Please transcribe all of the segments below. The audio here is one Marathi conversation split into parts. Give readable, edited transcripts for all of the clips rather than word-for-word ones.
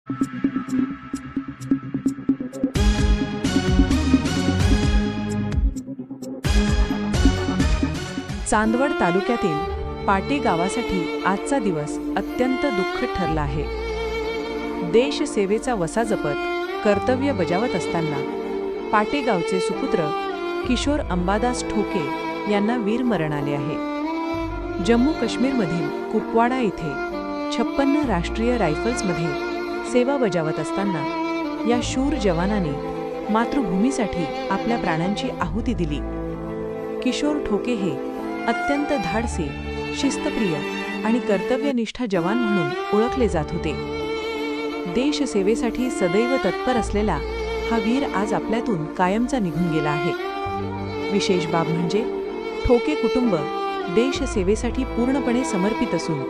चांदवड तालुक्यातील पाटे गावासाठी आजचा दिवस अत्यंत दुःखद ठरला आहे। देशसेवेचा वसा जपत कर्तव्य बजावत असताना पाटे गावचे सुपुत्र किशोर अंबादास ठोके यांना वीरमरण आले आहे। जम्मू काश्मीरमधील कुपवाडा येथे 56 राष्ट्रीय रायफल्समध्ये सेवा बजावत असताना या शूर जवानाने मातृभूमीसाठी आपल्या प्राणांची आहुती दिली। किशोर ठोके हे अत्यंत धाडसी, शिस्तप्रिय आणि कर्तव्यनिष्ठ जवान म्हणून ओळखले जात होते। देशसेवेसाठी सदैव तत्पर असलेला हा वीर आज आपल्यातून कायमचा निघून गेला आहे। विशेष बाब म्हणजे ठोके कुटुंब देशसेवेसाठी पूर्णपणे समर्पित असून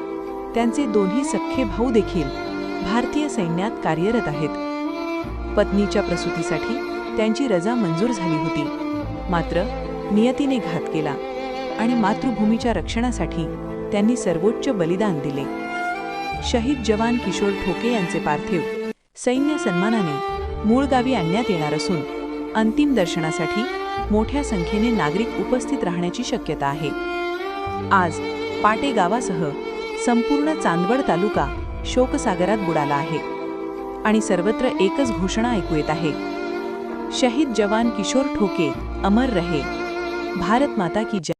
त्यांचे दोन्ही सख्खे भाऊ देखील भारतीय सैन्यात कार्यरत आहेत। पत्नीच्या प्रसूतीसाठी त्यांची रजा मंजूर झाली होती, मात्र नियतीने घात केला आणि मातृभूमीच्या रक्षणासाठी त्यांनी सर्वोच्च बलिदान दिले। शहीद जवान किशोर ठोके यांचे पार्थिव सैन्य सन्मानाने मूळ गावी आणण्यात येणार असून अंतिम दर्शनासाठी मोठ्या संख्येने नागरिक उपस्थित राहण्याची शक्यता आहे। आज पाटे गावासह संपूर्ण चांदवड तालुका शोकसागरात बुडाला आहे आणि सर्वत्र एकच घोषणा ऐकू येत आहे, शहीद जवान किशोर ठोके अमर रहे, भारत माता की जय।